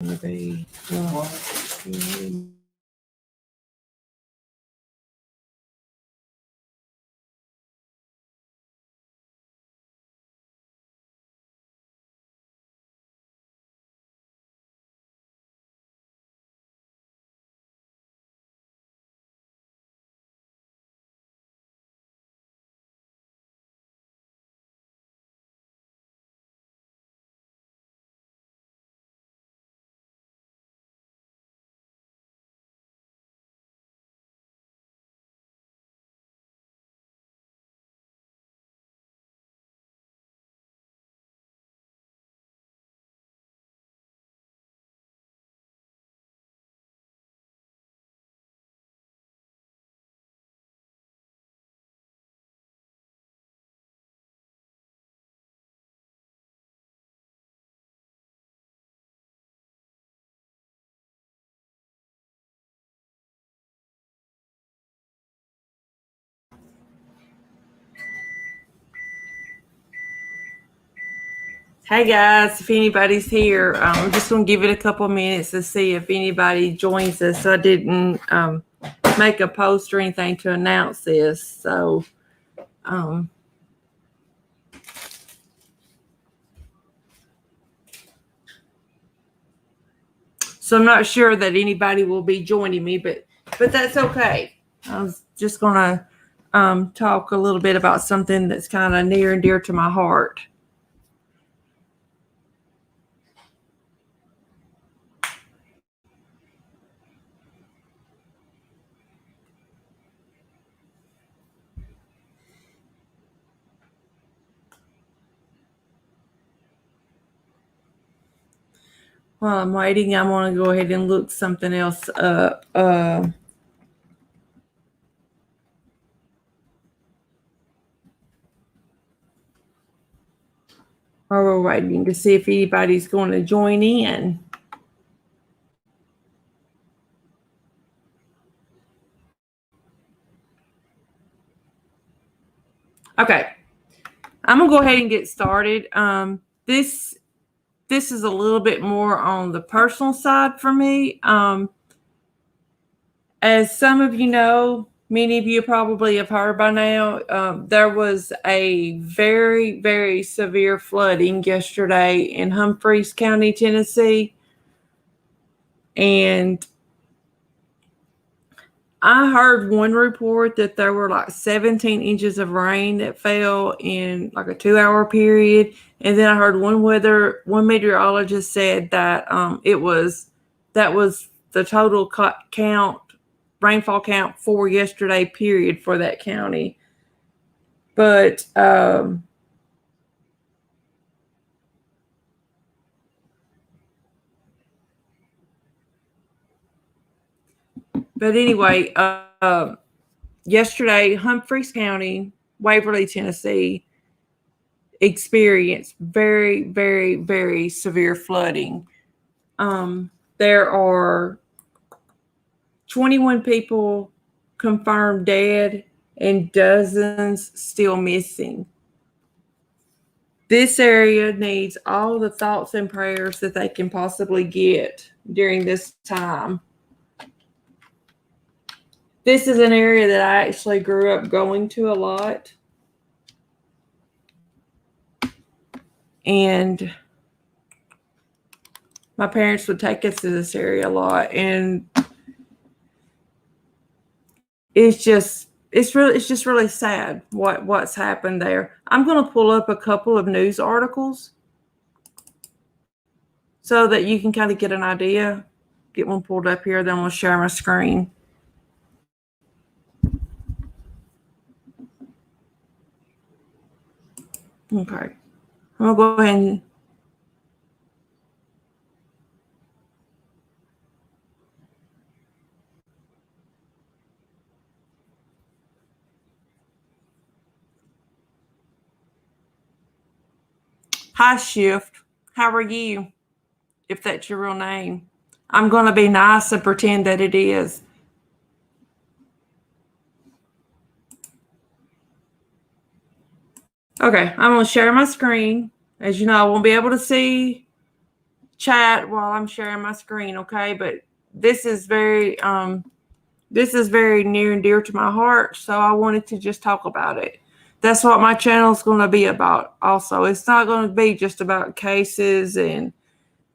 Maybe. Hey guys, if anybody's here, I'm just going to give it a couple minutes to see if anybody joins us. I didn't make a post or anything to announce this, so I'm not sure that anybody will be joining me, but that's okay. I was just going to talk a little bit about something that's kind of near and dear to my heart. While I'm waiting, I'm going to go ahead and look something else up. While we're waiting to see if anybody's going to join in. Okay, I'm going to go ahead and get started. This is a little bit more on the personal side for me. As some of you know, many of you probably have heard by now, there was a very, very severe flooding yesterday in Humphreys County, Tennessee. And I heard one report that there were like 17 inches of rain that fell in like a 2-hour period. And then I heard one meteorologist said that that was the total rainfall count for yesterday period for that county. But anyway, yesterday, Humphreys County, Waverly, Tennessee, experienced very, very, very severe flooding. There are 21 people confirmed dead and dozens still missing. This area needs all the thoughts and prayers that they can possibly get during this time. This is an area that I actually grew up going to a lot. And my parents would take us to this area a lot. And it's just really sad what's happened there. I'm going to pull up a couple of news articles so that you can kind of get an idea. Get one pulled up here, then we'll share my screen. Okay. I'm going to go ahead and Hi, Shift. How are you? If that's your real name. I'm going to be nice and pretend that it is. Okay, I'm going to share my screen. As you know, I won't be able to see chat while I'm sharing my screen, okay? But this is very near and dear to my heart, so I wanted to just talk about it. That's what my channel is going to be about also. It's not going to be just about cases and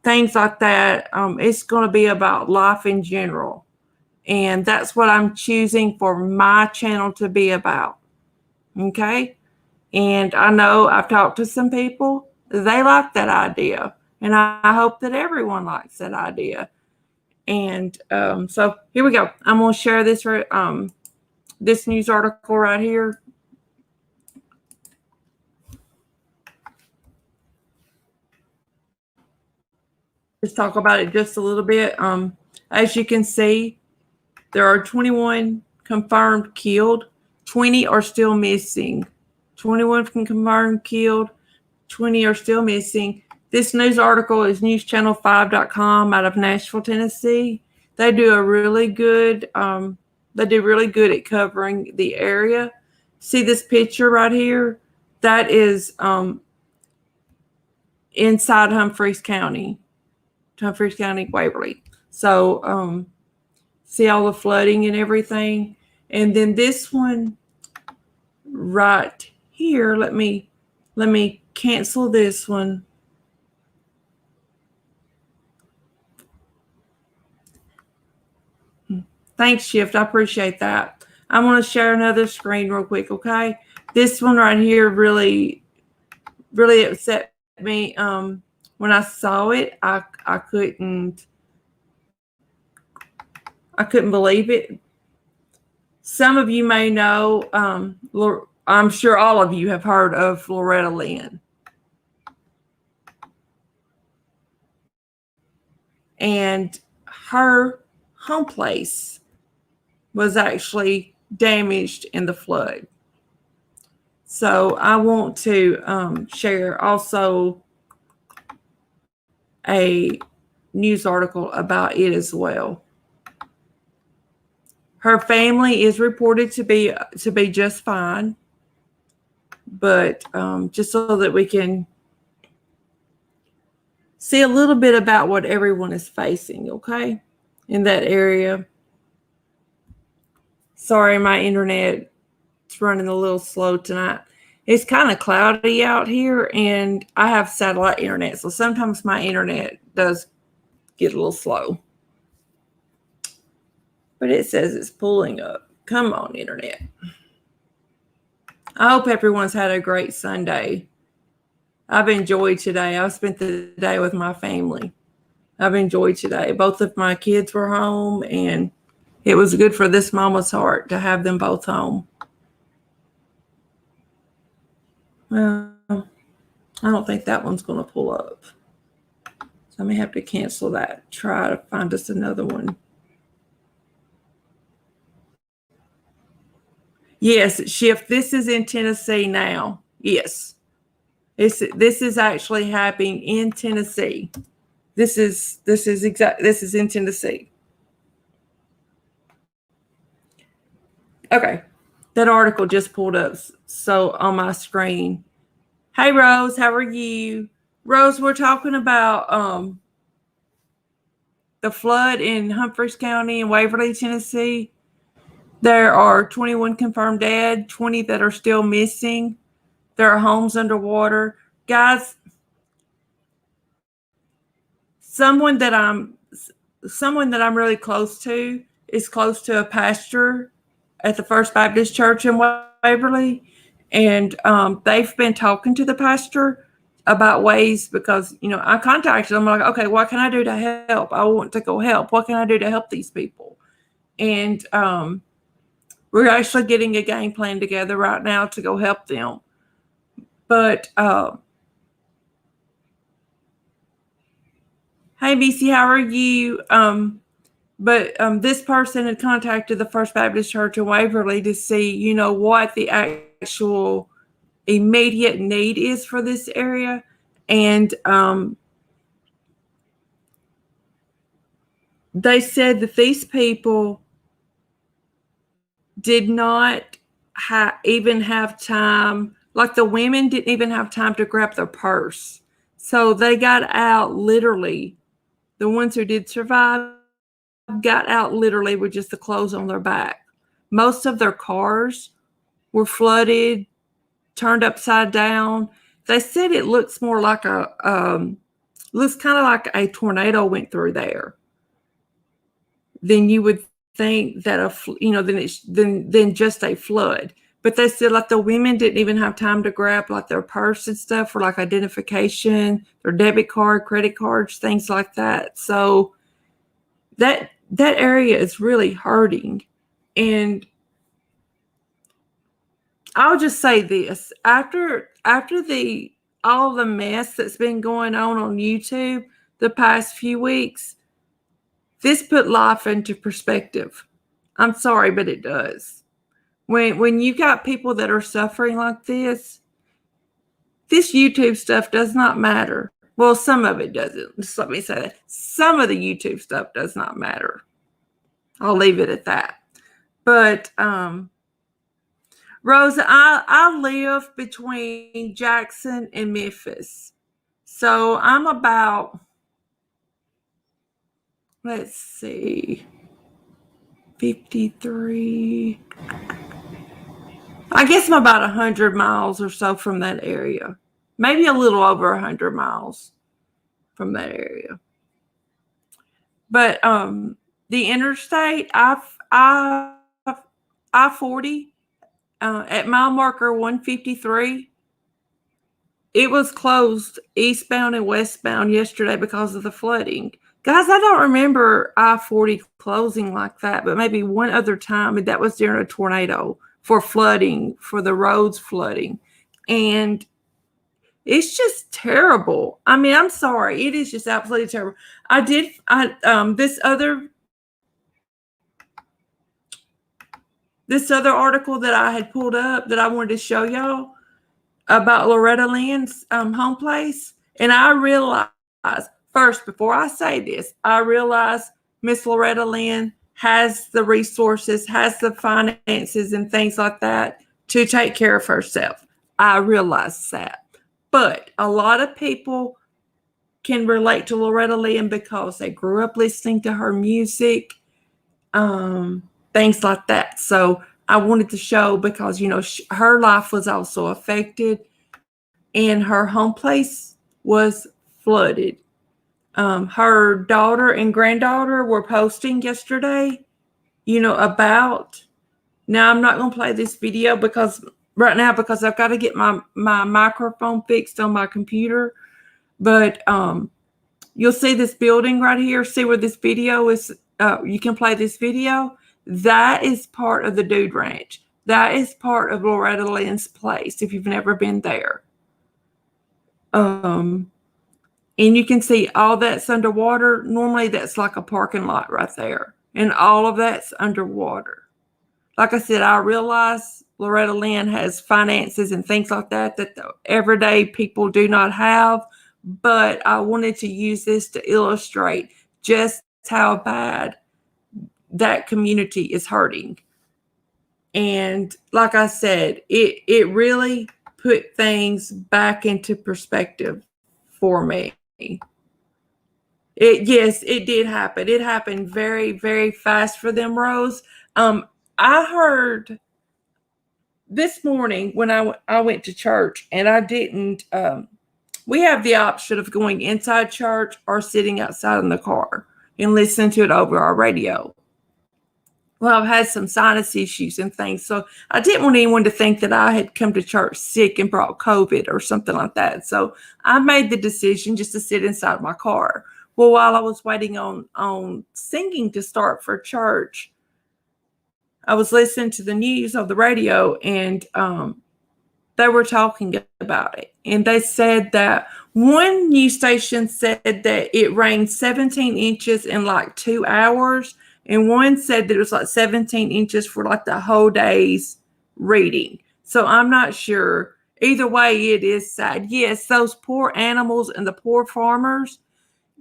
things like that. It's going to be about life in general. And that's what I'm choosing for my channel to be about. Okay? And I know I've talked to some people, they like that idea. And I hope that everyone likes that idea. And so here we go. I'm going to share this news article right here. Just talk about it just a little bit. As you can see, there are 21 confirmed killed. 20 are still missing. 21 confirmed killed. 20 are still missing. This news article is newschannel5.com out of Nashville, Tennessee. They do really good at covering the area. See this picture right here? That is inside Humphreys County, Waverly. So see all the flooding and everything. And then this one right here, let me cancel this one. Thanks, Shift. I appreciate that. I'm going to share another screen real quick, okay? This one right here really upset me. When I saw it, I couldn't believe it. Some of you may know, I'm sure all of you have heard of Loretta Lynn. And her home place was actually damaged in the flood. So I want to share also a news article about it as well. Her family is reported to be just fine, but just so that we can see a little bit about what everyone is facing, okay, in that area. Sorry, my internet's running a little slow tonight. It's kind of cloudy out here, and I have satellite internet, so sometimes my internet does get a little slow. But it says it's pulling up. Come on, internet. I hope everyone's had a great Sunday. I've enjoyed today. I've spent the day with my family. I've enjoyed today. Both of my kids were home, and it was good for this mama's heart to have them both home. Well, I don't think that one's going to pull up. So I may have to cancel that. Try to find us another one. Yes, Shift. This is in Tennessee now. Yes. This is actually happening in Tennessee. This is in Tennessee. Okay. That article just pulled up so on my screen. Hey Rose, how are you? Rose, we're talking about the flood in Humphreys County in Waverly, Tennessee. There are 21 confirmed dead, 20 that are still missing. There are homes underwater. Guys, someone that I'm really close to is close to a pastor at the First Baptist Church in Waverly. And they've been talking to the pastor about ways, because, I contacted them. I'm like, okay, what can I do to help? I want to go help. What can I do to help these people? And we're actually getting a game plan together right now to go help them. But hey, BC, how are you? But this person had contacted the First Baptist Church in Waverly to see, what the actual immediate need is for this area. And they said that these people did not even have time, like the women didn't even have time to grab their purse. So they got out literally. The ones who did survive got out literally with just the clothes on their back. Most of their cars were flooded, turned upside down. They said it looks more like looks kind of like a tornado went through there. Then you would think that than just a flood. But they said like the women didn't even have time to grab like their purse and stuff for like identification, their debit card, credit cards, things like that. So that area is really hurting. And I'll just say this, after the all the mess that's been going on YouTube the past few weeks, this put life into perspective. I'm sorry, but it does. When you got people that are suffering like this YouTube stuff does not matter. Well, some of it doesn't. Just let me say that. Some of the YouTube stuff does not matter. I'll leave it at that. But Rosa, I live between Jackson and Memphis. So I'm about, let's see, 53. I guess I'm about 100 miles or so from that area. Maybe a little over 100 miles from that area. But the interstate, I-40, at mile marker 153, it was closed eastbound and westbound yesterday because of the flooding. Guys, I don't remember I-40 closing like that, but maybe one other time, and that was during a tornado for flooding, for the roads flooding. And it's just terrible. I mean, I'm sorry. It is just absolutely terrible. This other article that I had pulled up that I wanted to show y'all about Loretta Lynn's home place. And I realized, first, before I say this, I realize Miss Loretta Lynn has the resources, has the finances and things like that to take care of herself. I realize that. But a lot of people can relate to Loretta Lynn because they grew up listening to her music, things like that. So I wanted to show because, her life was also affected and her home place was flooded. Her daughter and granddaughter were posting yesterday, about. Now I'm not going to play this video because I've got to get my microphone fixed on my computer. But you'll see this building right here. See where this video is. You can play this video. That is part of the Dude Ranch. That is part of Loretta Lynn's place if you've never been there. And you can see all that's underwater. Normally that's like a parking lot right there. And all of that's underwater. Like I said, I realize Loretta Lynn has finances and things like that the everyday people do not have. But I wanted to use this to illustrate just how bad that community is hurting. And like I said, it really put things back into perspective for me. Yes, it did happen. It happened very, very fast for them, Rose. I heard this morning when I went to church, and I didn't. We have the option of going inside church or sitting outside in the car and listening to it over our radio. Well, I've had some sinus issues and things, so I didn't want anyone to think that I had come to church sick and brought COVID or something like that. So I made the decision just to sit inside my car. Well, while I was waiting on singing to start for church, I was listening to the news on the radio, and they were talking about it. And they said that one news station said that it rained 17 inches in like 2 hours. And one said that it was like 17 inches for like the whole day's reading. So I'm not sure. Either way, it is sad. Yes, those poor animals and the poor farmers.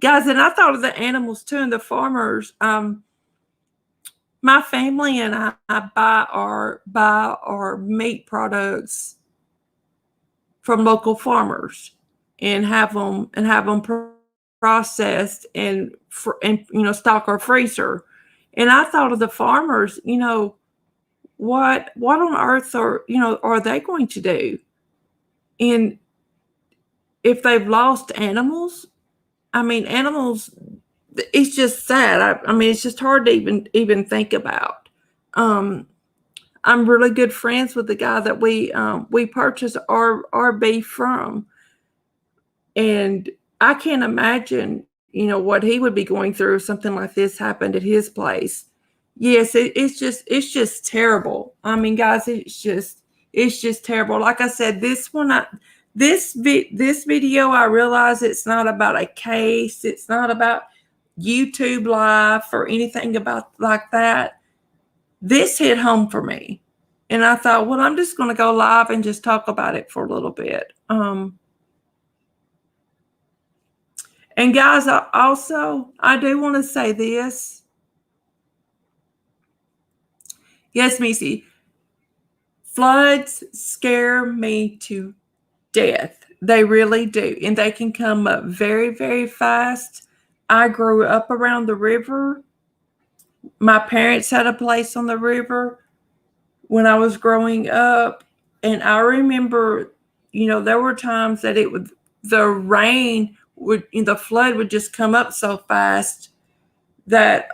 Guys, and I thought of the animals too and the farmers. My family and I buy our meat products from local farmers. and have them processed and stock our freezer. And I thought of the farmers, what on earth are they going to do? And if they've lost animals, I mean, animals, it's just sad. I mean, it's just hard to even think about. I'm really good friends with the guy that we purchased our beef from, and I can't imagine what he would be going through if something like this happened at his place. Yes, it's just terrible. I mean, guys, it's just terrible. Like I said, this video, I realize it's not about a case. It's not about YouTube live or anything about like that. This hit home for me, and I thought, well, I'm just going to go live and just talk about it for a little bit. And guys, I do want to say this. Yes, Missy, floods scare me to death. They really do. And they can come up very, very fast. I grew up around the river. My parents had a place on the river when I was growing up. And I remember, there were times that the rain the flood would just come up so fast that,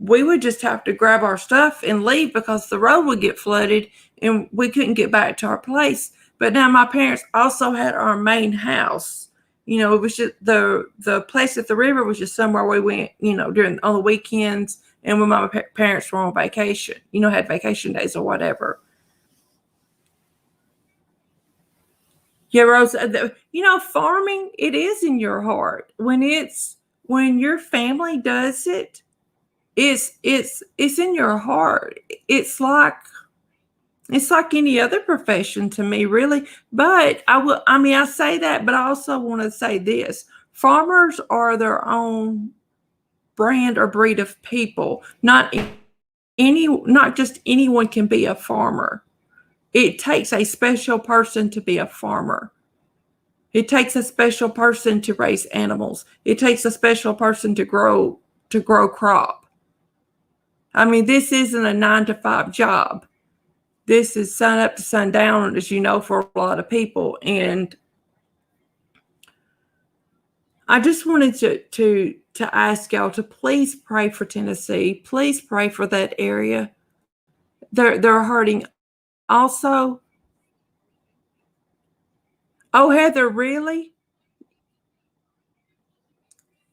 we would just have to grab our stuff and leave because the road would get flooded and we couldn't get back to our place. But now my parents also had our main house. It was just the place at the river was just somewhere we went, on the weekends and when my parents were on vacation, had vacation days or whatever. Yeah, Rose, farming, it is in your heart. When your family does it, it's in your heart. It's like any other profession to me, really. But I say that, but I also want to say this. Farmers are their own brand or breed of people. Not just anyone can be a farmer. It takes a special person to be a farmer. It takes a special person to raise animals. It takes a special person to grow crop. I mean, this isn't a 9-to-5 job. This is sun up to sundown, as you know, for a lot of people. And I just wanted to ask y'all to please pray for Tennessee. Please pray for that area. They're hurting. Also, oh, Heather, really?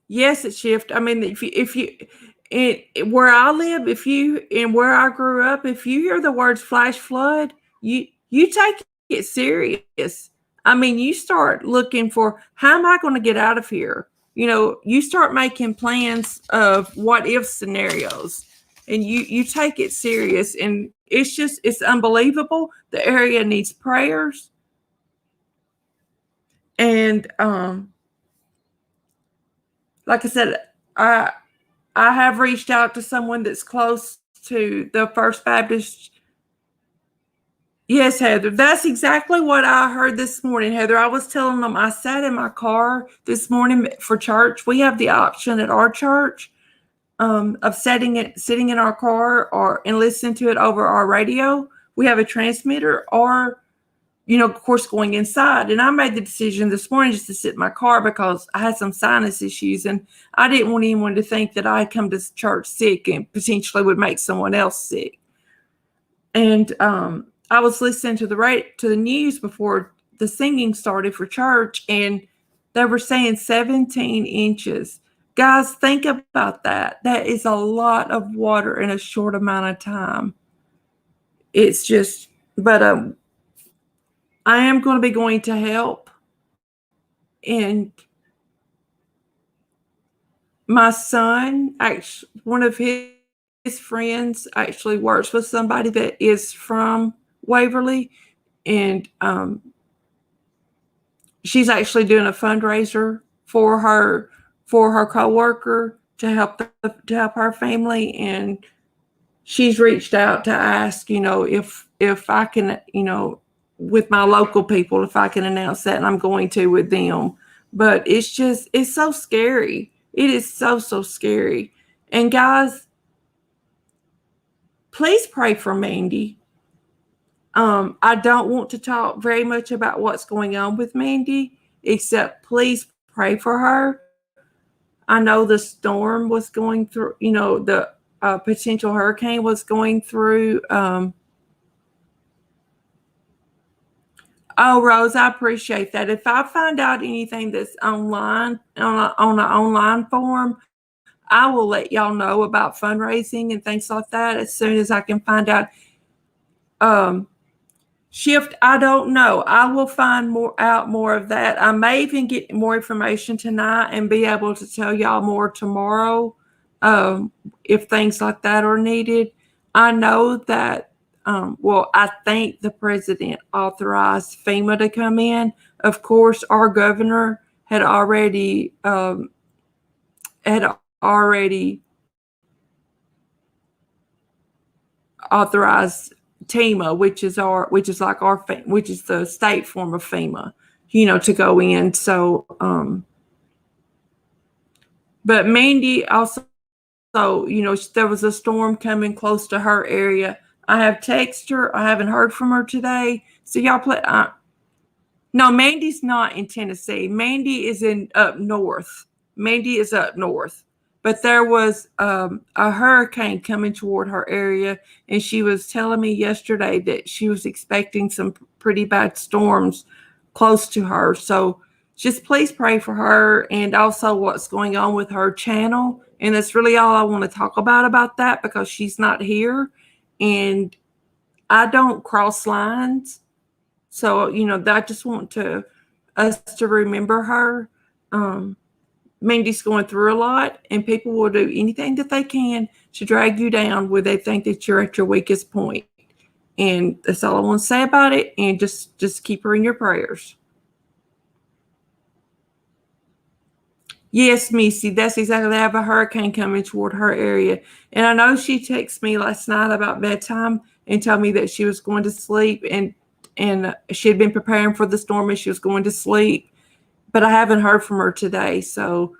Yes, it's shift. I mean, where I live, and where I grew up, if you hear the words flash flood, you take it serious. I mean, you start looking for, how am I going to get out of here? You start making plans of what if scenarios, and you take it serious. And it's unbelievable. The area needs prayers. And like I said, I have reached out to someone that's close to the First Baptist. Yes, Heather, that's exactly what I heard this morning, Heather. I was telling them, I sat in my car this morning for church. We have the option at our church of sitting in our car and listening to it over our radio. We have a transmitter, or of course, going inside. And I made the decision this morning just to sit in my car because I had some sinus issues, and I didn't want anyone to think that I had come to church sick and potentially would make someone else sick. And I was listening to the news before the singing started for church, and they were saying 17 inches. Guys, think about that. That is a lot of water in a short amount of time. It's just, but I am going to be going to help. And my son, actually, one of his friends actually works with somebody that is from Waverly. And she's actually doing a fundraiser for her coworker to help her family. And she's reached out to ask, if I can, with my local people if I can announce that, and I'm going to with them. But it's so scary. It is so scary. And guys, please pray for Mandy. I don't want to talk very much about what's going on with Mandy, except please pray for her. I know the storm was going through, the potential hurricane was going through. Oh, Rose, I appreciate that. If I find out anything that's online on an online form, I will let y'all know about fundraising and things like that as soon as I can find out. Shift, I don't know. I will find more of that. I may even get more information tonight and be able to tell y'all more tomorrow, if things like that are needed. I know that, I think the president authorized FEMA to come in. Of course, our governor had already authorized TEMA, which is the state form of FEMA, to go in. So, but Mandy also, there was a storm coming close to her area. I have texted her. I haven't heard from her today. So y'all play. No, Mandy's not in Tennessee. Mandy is up north. But there was a hurricane coming toward her area, and she was telling me yesterday that she was expecting some pretty bad storms close to her. So just please pray for her, and also what's going on with her channel. And that's really all I want to talk about that, because she's not here, and I don't cross lines. So, I just want us to remember her. Mandy's going through a lot, and people will do anything that they can to drag you down where they think that you're at your weakest point. And that's all I want to say about it. And just keep her in your prayers. Yes, Missy, that's exactly. They have a hurricane coming toward her area. And I know she texted me last night about bedtime and told me that she was going to sleep, and she had been preparing for the storm and she was going to sleep. But I haven't heard from her today. So,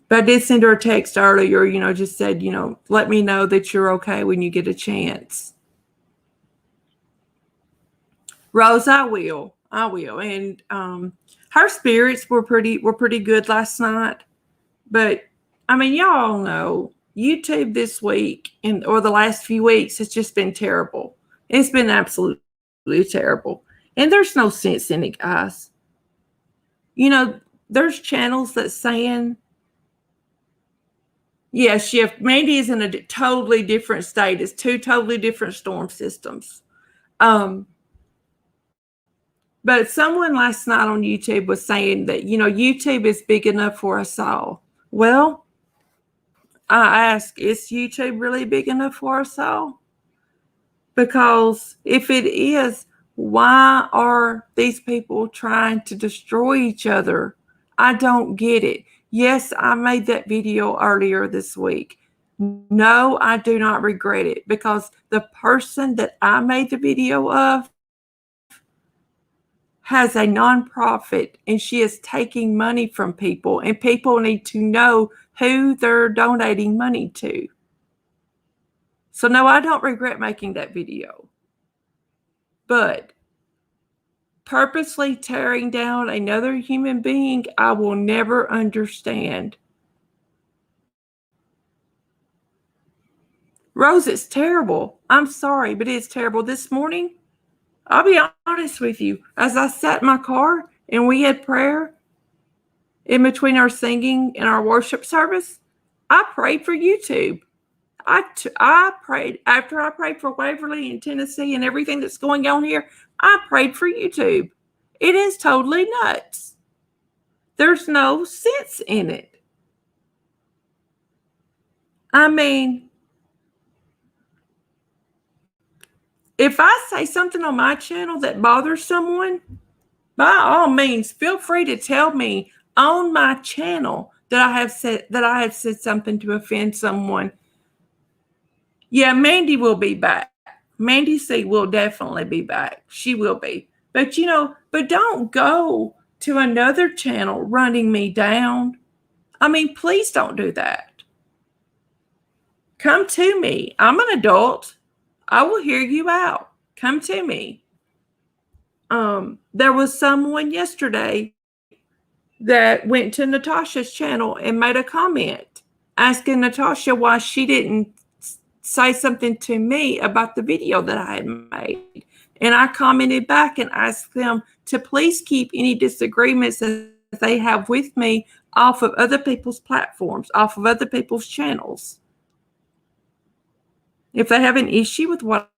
but I did send her a text earlier, just said, let me know that you're okay when you get a chance. Rose, I will. And her spirits were pretty good last night. But I mean, y'all know YouTube this week or the last few weeks has just been terrible. It's been absolutely terrible. And there's no sense in it, guys. There's channels that's saying, yeah, Shift, Mandy is in a totally different state. It's two totally different storm systems. But someone last night on YouTube was saying that, YouTube is big enough for us all. Well, I ask, is YouTube really big enough for us all? Because if it is, why are these people trying to destroy each other? I don't get it. Yes, I made that video earlier this week. No, I do not regret it, because the person that I made the video of has a nonprofit, and she is taking money from people, and people need to know who they're donating money to. So no, I don't regret making that video. But purposely tearing down another human being, I will never understand. Rose, it's terrible. I'm sorry, but it's terrible. This morning, I'll be honest with you, as I sat in my car and we had prayer in between our singing and our worship service, I prayed for YouTube. I prayed, after I prayed for Waverly and Tennessee and everything that's going on here, I prayed for YouTube. It is totally nuts. There's no sense in it. I mean, if I say something on my channel that bothers someone, by all means, feel free to tell me on my channel that I have said something to offend someone. Yeah, Mandy will be back. Mandy C will definitely be back. She will be. But but don't go to another channel running me down. I mean, please don't do that. Come to me. I'm an adult. I will hear you out. Come to me. There was someone yesterday that went to Natasha's channel and made a comment asking Natasha why she didn't say something to me about the video that I had made. And I commented back and asked them to please keep any disagreements that they have with me off of other people's platforms, off of other people's channels. If they have an issue with what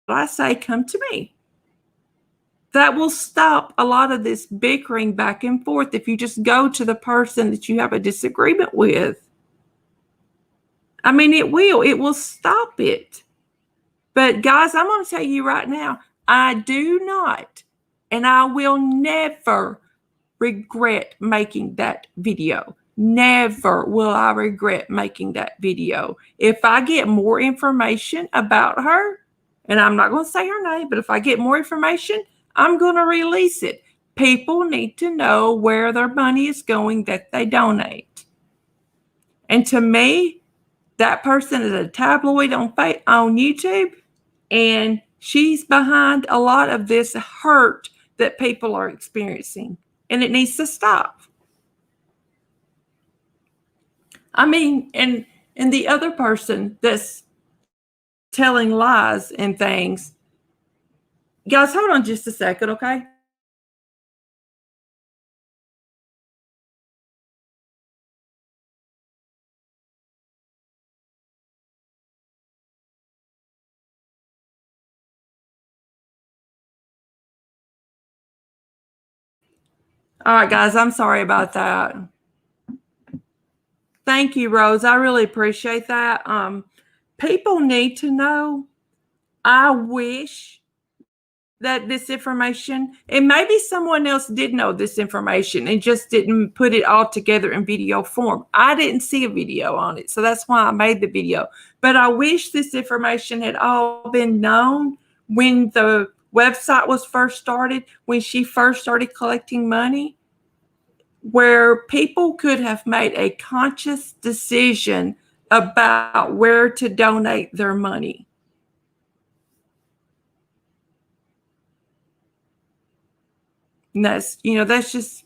I say, come to me. That will stop a lot of this bickering back and forth if you just go to the person that you have a disagreement with. I mean, it will stop it. But guys, I'm going to tell you right now, I do not, and I will never regret making that video. Never will I regret making that video. If I get more information about her, and I'm not going to say her name, but if I get more information, I'm going to release it. People need to know where their money is going that they donate. And to me, that person is a tabloid on YouTube, and she's behind a lot of this hurt that people are experiencing, and it needs to stop. I mean, and the other person that's telling lies and things, guys, hold on just a second, okay? All right, guys, I'm sorry about that. Thank you, Rose. I really appreciate that. People need to know. I wish that this information, and maybe someone else did know this information and just didn't put it all together in video form. I didn't see a video on it, so that's why I made the video. But I wish this information had all been known when the website was first started, when she first started collecting money, where people could have made a conscious decision about where to donate their money. And that's just,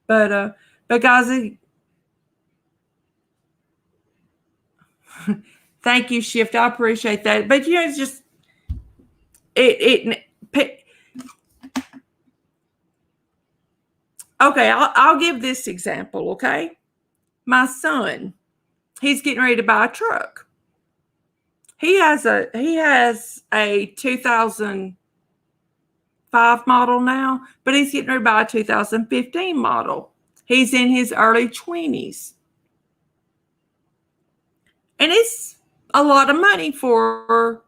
but guys, thank you, Shift. I appreciate that. But it's just it. Okay, I'll give this example. Okay, my son, he's getting ready to buy a truck. He has a 2005 model now, but he's getting ready to buy a 2015 model. He's in his early 20s. And it's a lot of money for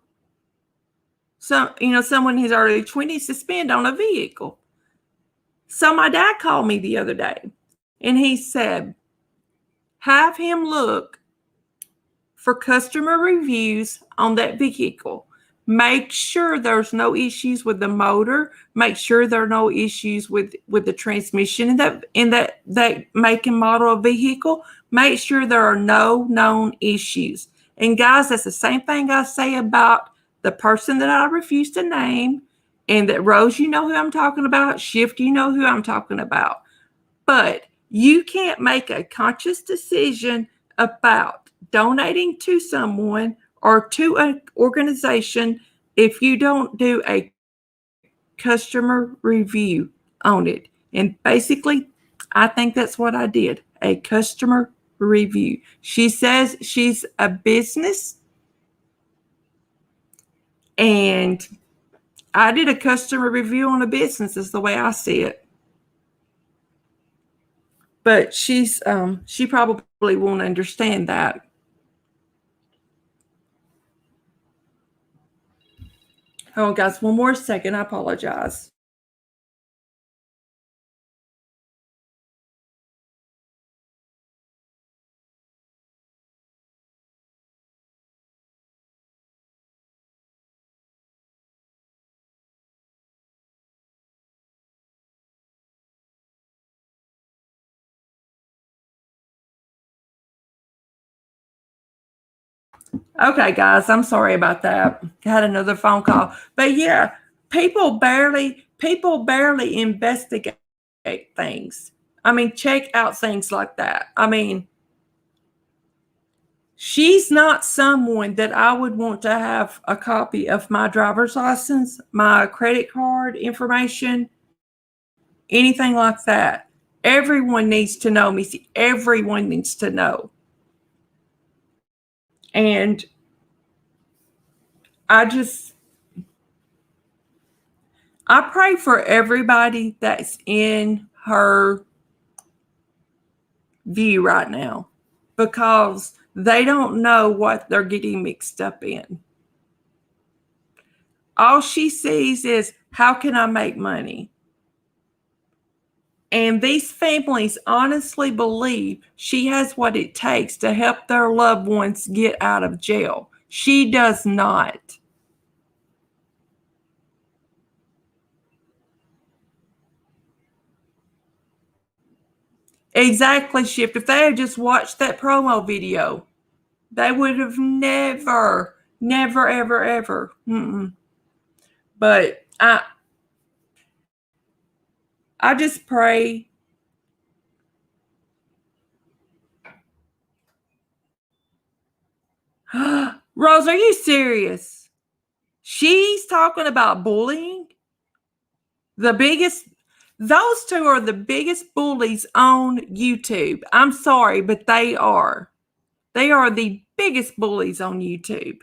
someone in his early 20s to spend on a vehicle. So my dad called me the other day and he said, have him look for customer reviews on that vehicle. Make sure there's no issues with the motor. Make sure there are no issues with the transmission in that make and model of vehicle. Make sure there are no known issues. And guys, that's the same thing I say about the person that I refuse to name, and that Rose, you know who I'm talking about. Shift, you know who I'm talking about. But you can't make a conscious decision about donating to someone or to an organization if you don't do a customer review on it. And basically, I think that's what I did, a customer review. She says she's a business, and I did a customer review on a business, is the way I see it. But she probably won't understand that. Hold on, guys, one more second. I apologize. Okay, guys, I'm sorry about that. I had another phone call. But yeah, people barely investigate things. I mean, check out things like that. I mean, she's not someone that I would want to have a copy of my driver's license, my credit card information, anything like that. Everyone needs to know me. See, everyone needs to know. And I just, I pray for everybody that's in her view right now because they don't know what they're getting mixed up in. All she sees is, how can I make money? And these families honestly believe she has what it takes to help their loved ones get out of jail. She does not. Exactly, Shift. If they had just watched that promo video, they would have never, never, ever, ever. But I just pray. Rose, are you serious? She's talking about bullying. The biggest, those two are the biggest bullies on YouTube. I'm sorry, but they are. They are the biggest bullies on YouTube.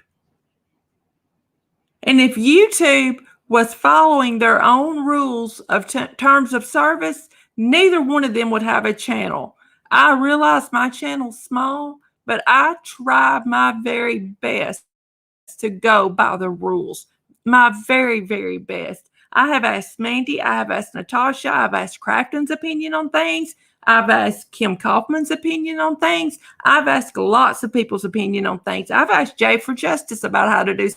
And if YouTube was following their own rules of terms of service, neither one of them would have a channel. I realize my channel's small, but I try my very best to go by the rules. My very, very best. I have asked Mandy, I have asked Natasha, I've asked Crafton's opinion on things. I've asked Kim Kaufman's opinion on things. I've asked lots of people's opinion on things. I've asked Jay for Justice about how to do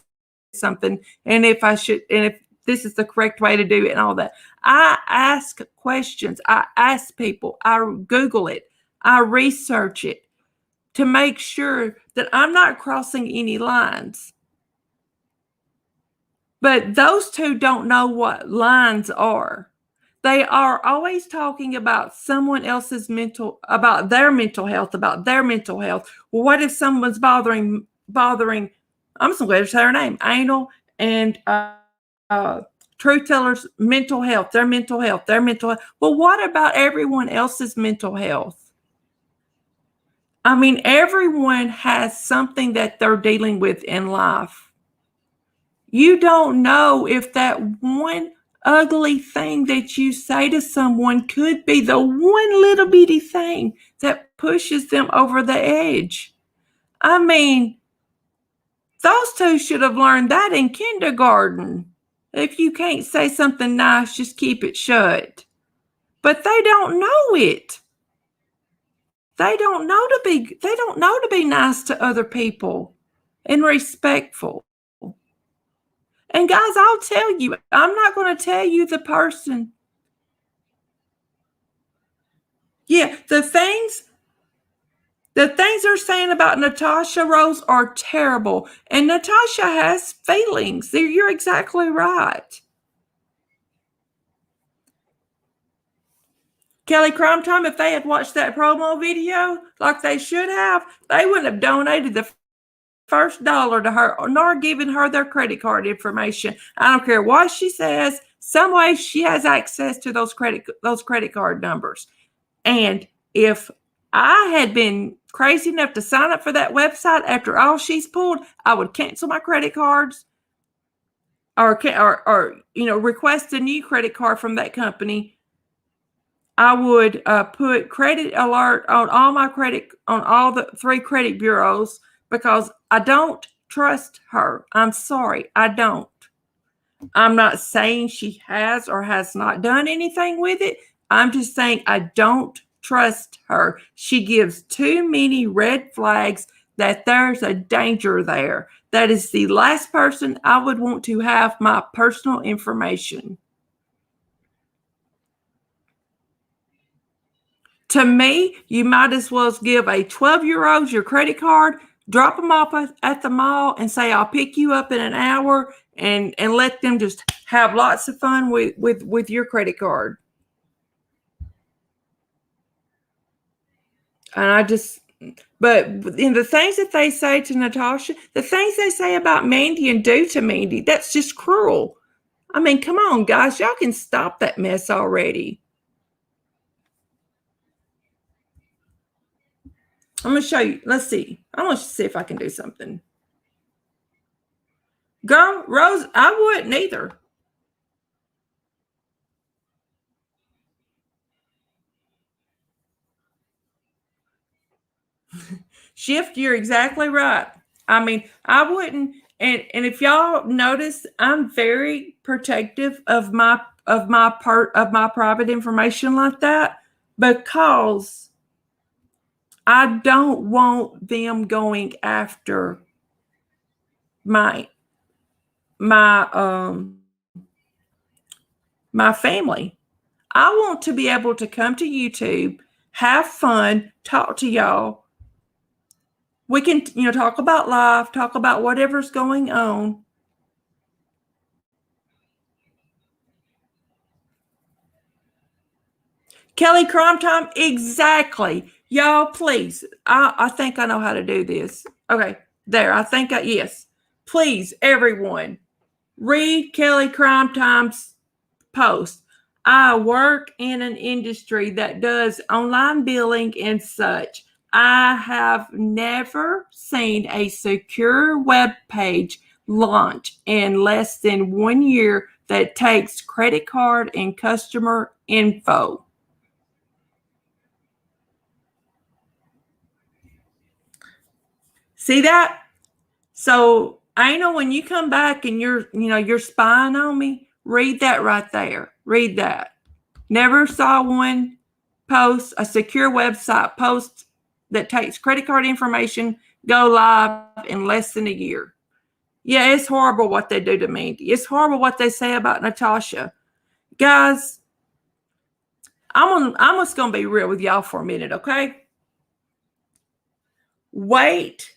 something and if I should, and if this is the correct way to do it and all that. I ask questions. I ask people. I Google it. I research it to make sure that I'm not crossing any lines. But those two don't know what lines are. They are always talking about someone else's about their mental health, Well, what if someone's bothering, I'm just going to say her name, Anal and Truth Tellers' mental health, their mental health. Well, what about everyone else's mental health? I mean, everyone has something that they're dealing with in life. You don't know if that one ugly thing that you say to someone could be the one little bitty thing that pushes them over the edge. I mean, those two should have learned that in kindergarten. If you can't say something nice, just keep it shut. But they don't know it. They don't know to be nice to other people and respectful. And guys, I'll tell you, I'm not going to tell you the person. Yeah, the things they're saying about Natasha Rose are terrible. And Natasha has feelings. You're exactly right. Kelly Crime Time, if they had watched that promo video like they should have, they wouldn't have donated the first dollar to her, nor given her their credit card information. I don't care what she says. Some way she has access to those credit card numbers. And if I had been crazy enough to sign up for that website after all she's pulled, I would cancel my credit cards or request a new credit card from that company. I would put credit alert on all the 3 credit bureaus because I don't trust her. I'm sorry, I don't. I'm not saying she has or has not done anything with it. I'm just saying I don't trust her. She gives too many red flags that there's a danger there. That is the last person I would want to have my personal information. To me, you might as well give a 12-year-old your credit card. drop them off at the mall and say, I'll pick you up in an hour, and let them just have lots of fun with your credit card. And but in the things that they say to Natasha, the things they say about Mandy and do to Mandy, that's just cruel. I mean, come on, guys, y'all can stop that mess already. I'm going to show you. Let's see. I'm going to see if I can do something. Girl, Rose, I wouldn't either. Shift, you're exactly right. I mean, I wouldn't, and if y'all notice, I'm very protective of my private information like that, because I don't want them going after my my family. I want to be able to come to YouTube, have fun, talk to y'all. We can, talk about life, talk about whatever's going on. Kelly Crime Time, exactly. Y'all, please. I think I know how to do this. Okay, there. I think yes. Please, everyone, read Kelly Crime Time's post. I work in an industry that does online billing and such. I have never seen a secure web page launch in less than 1 year that takes credit card and customer info. See that? So I know when you come back and you're spying on me, read that right there. Read that. Never saw one post, a secure website post that takes credit card information, go live in less than a year. Yeah, it's horrible what they do to Mandy. It's horrible what they say about Natasha. Guys, I'm just going to be real with y'all for a minute, okay? Weight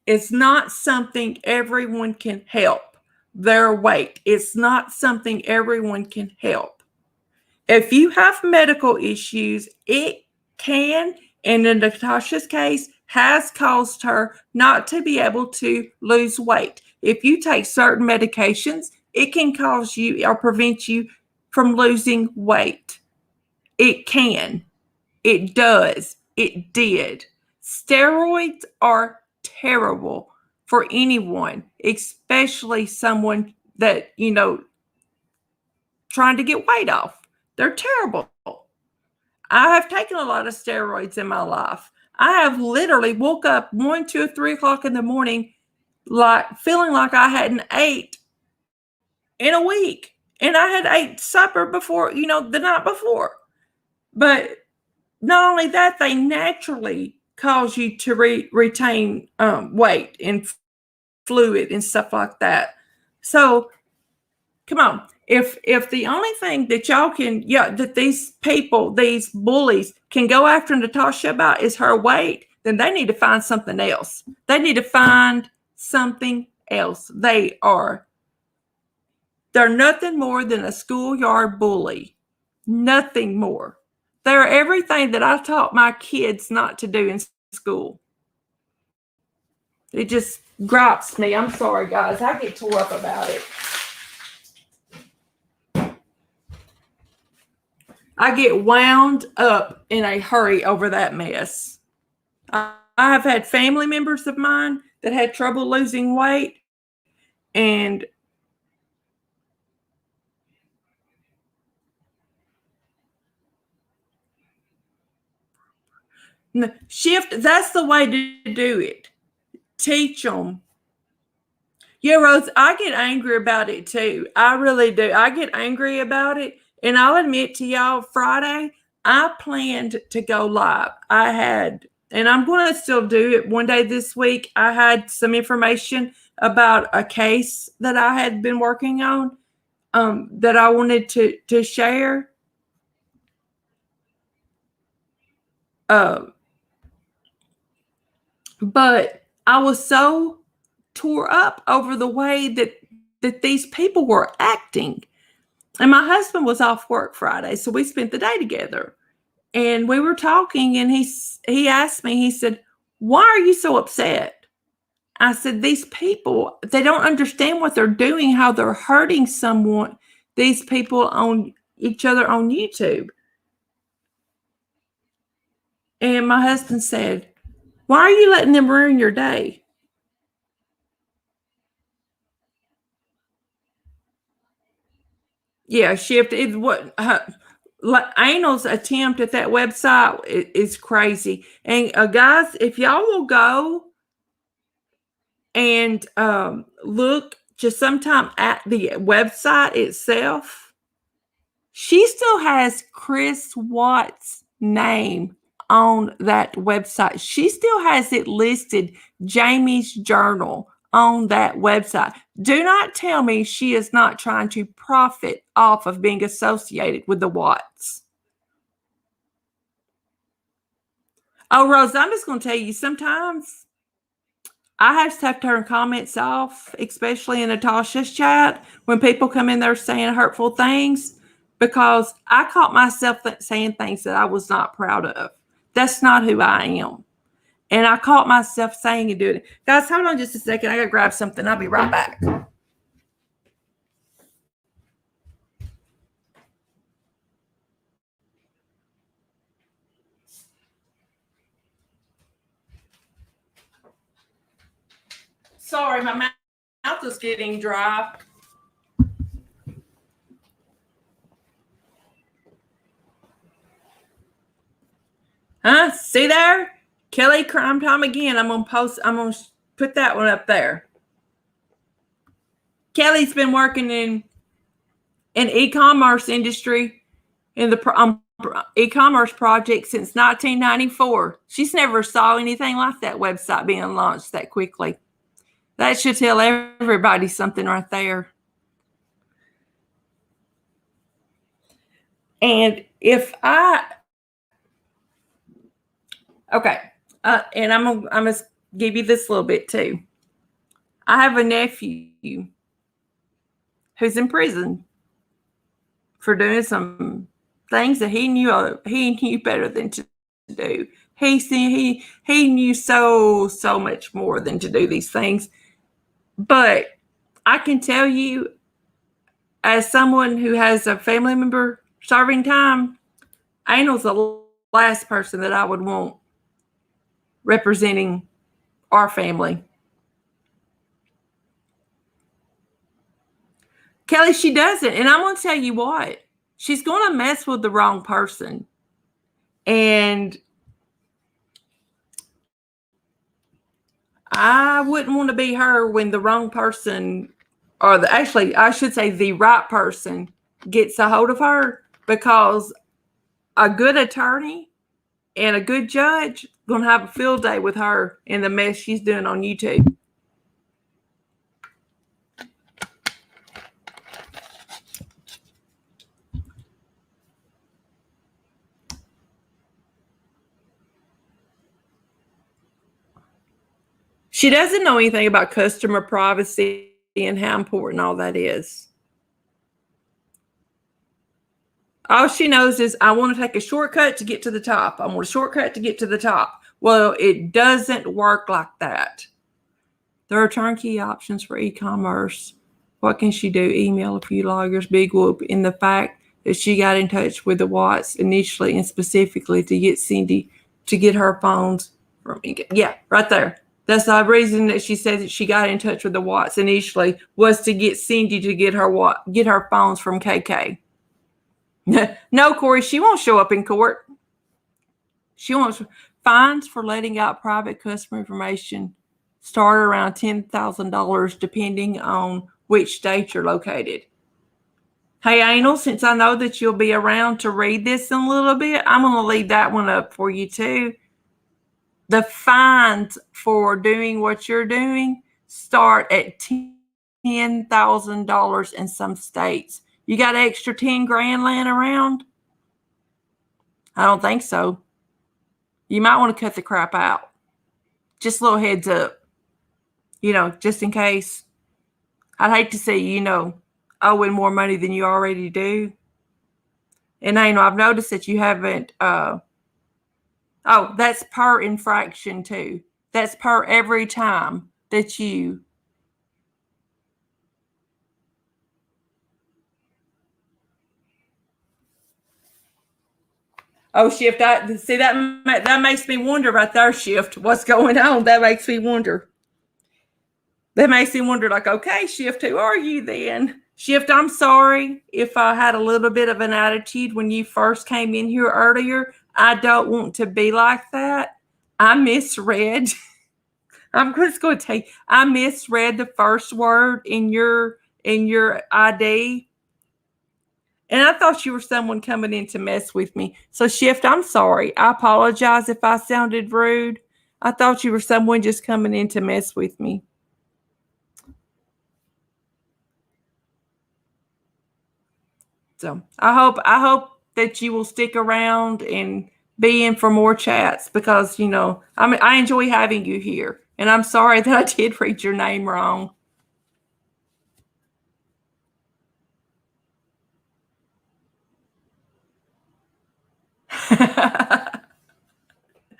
is not something everyone can help. Their weight. It's not something everyone can help. If you have medical issues, it can, and in Natasha's case, has caused her not to be able to lose weight. If you take certain medications, it can cause you or prevent you from losing weight. It can. It does. It did. Steroids are terrible for anyone, especially someone that, trying to get weight off. They're terrible. I have taken a lot of steroids in my life. I have literally woke up 1, 2, 3 o'clock in the morning, like feeling like I hadn't ate in a week. And I had ate supper before, the night before. But not only that, they naturally cause you to retain weight and fluid and stuff like that. So come on. If the only thing that y'all can, that these people, these bullies can go after Natasha about is her weight, then they need to find something else. They need to find something else. They're nothing more than a schoolyard bully. Nothing more. They're everything that I taught my kids not to do in school. It just gripes me. I'm sorry, guys. I get tore up about it. I get wound up in a hurry over that mess. I have had family members of mine that had trouble losing weight, and shift. That's the way to do it. Teach them. Yeah, Rose, I get angry about it too. I really do. I get angry about it. And I'll admit to y'all, Friday, I planned to go live. And I'm going to still do it one day this week. I had some information about a case that I had been working on that I wanted to share. But I was so tore up over the way that these people were acting. And my husband was off work Friday, so we spent the day together. And we were talking, and he asked me, he said, "Why are you so upset?" I said, "These people, they don't understand what they're doing, how they're hurting someone, these people on each other on YouTube." And my husband said, "Why are you letting them ruin your day?" Yeah, shift it. What like Angel's attempt at that website is crazy. And guys, if y'all will go and look just sometime at the website itself, she still has Chris Watts' name on that website. She still has it listed, Jamie's Journal, on that website. Do not tell me she is not trying to profit off of being associated with the Watts. Oh, Rose, I'm just going to tell you, sometimes I have to turn comments off, especially in Natasha's chat, when people come in there saying hurtful things, because I caught myself saying things that I was not proud of. That's not who I am. And I caught myself saying and doing it. Guys, hold on just a second. I got to grab something. I'll be right back. Sorry, my mouth is getting dry. Huh? See there? Kelly Crime Time again. I'm going to put that one up there. Kelly's been working in e-commerce industry in the e-commerce project since 1994. She's never saw anything like that website being launched that quickly. That should tell everybody something right there. And if I, okay, and I'm gonna give you this little bit too. I have a nephew who's in prison for doing some things that he knew better than to do. He knew so much more than to do these things. But I can tell you, as someone who has a family member serving time, Angel's the last person that I would want representing our family. Kelly, she doesn't. And I'm going to tell you what, she's going to mess with the wrong person. And I wouldn't want to be her when the wrong person, or actually, I should say the right person, gets a hold of her, because a good attorney and a good judge going to have a field day with her and the mess she's doing on YouTube. She doesn't know anything about customer privacy and how important all that is. All she knows is, I want to take a shortcut to get to the top. I want a shortcut to get to the top. Well, it doesn't work like that. There are turnkey options for e-commerce. What can she do? Email a few loggers, big whoop. In the fact that she got in touch with the Watts initially and specifically to get Cindy to get her phones from, yeah, right there. That's the reason that she said that she got in touch with the Watts initially, was to get Cindy to get her phones from KK. No, Corey, she won't show up in court. She won't. Fines for letting out private customer information start around $10,000 depending on which state you're located. Hey, Angel, since I know that you'll be around to read this in a little bit, I'm going to leave that one up for you too. The fines for doing what you're doing start at $10,000 in some states. You got extra 10 grand laying around? I don't think so. You might want to cut the crap out. just a little heads up, just in case. I'd hate to see owing more money than you already do. And I've noticed that you haven't. Oh, that's per infraction too. That's per every time that you. Oh, Shift. See that makes me wonder right there, Shift. What's going on? That makes me wonder. That makes me wonder. Like, okay, Shift, who are you then? Shift, I'm sorry if I had a little bit of an attitude when you first came in here earlier. I don't want to be like that. I misread. I'm just going to tell you, I misread the first word in your ID. And I thought you were someone coming in to mess with me. So, Shift, I'm sorry. I apologize if I sounded rude. I thought you were someone just coming in to mess with me. So I hope that you will stick around and be in for more chats because I enjoy having you here. And I'm sorry that I did read your name wrong.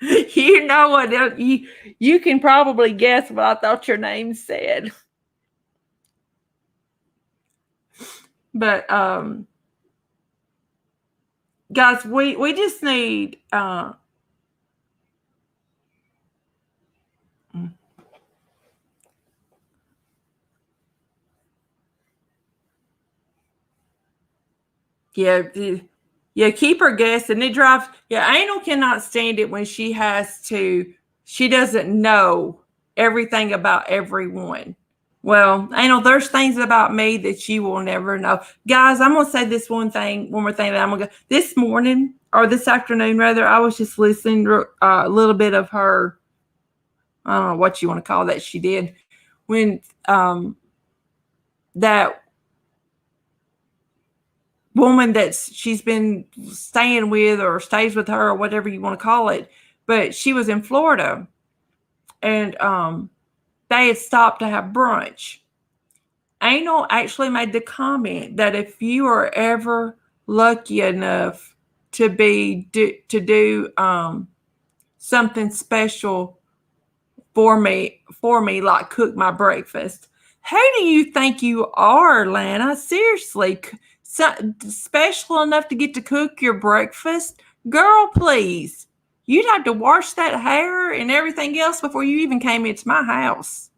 You know what? You can probably guess what I thought your name said. But guys, we just need yeah, keep her guessing. It drives. Yeah, Anal cannot stand it when she doesn't know everything about everyone. Well, Anal, there's things about me that you will never know. Guys, I'm going to say this one more thing that I'm going to go. This morning, or this afternoon, rather, I was just listening to a little bit of her, I don't know what you want to call that she did, when that woman that she's been staying with or stays with her or whatever you want to call it, but she was in Florida, and they had stopped to have brunch. Anal actually made the comment that if you are ever lucky enough to do something special for me, like cook my breakfast. Who do you think you are, Lana? Seriously, special enough to get to cook your breakfast? Girl, please. You'd have to wash that hair and everything else before you even came into my house.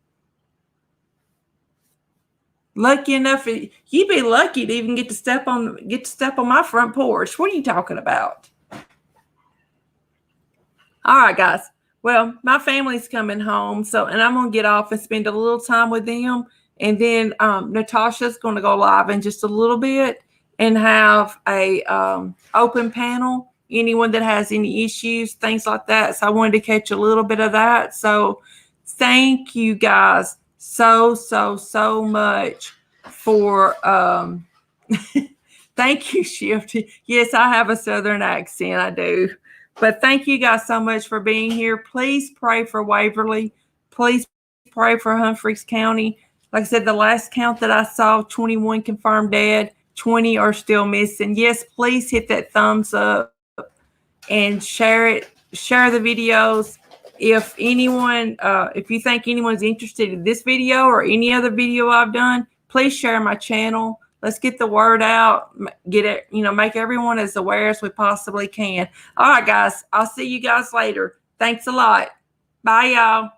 Lucky enough, you'd be lucky to even get to step on my front porch. What are you talking about? All right, guys. Well, my family's coming home, and I'm gonna get off and spend a little time with them, and then Natasha's going to go live in just a little bit and have a open panel. Anyone that has any issues, things like that. So I wanted to catch a little bit of that. So thank you guys so much for thank you, Shift. Yes, I have a Southern accent. I do. But thank you guys so much for being here. Please pray for Waverly. Please pray for Humphreys County. Like I said, the last count that I saw, 21 confirmed dead, 20 are still missing. Yes, please hit that thumbs up and share it. Share the videos. If you think anyone's interested in this video or any other video I've done, please share my channel. Let's get the word out. Get it, make everyone as aware as we possibly can. All right, guys. I'll see you guys later. Thanks a lot. Bye, y'all.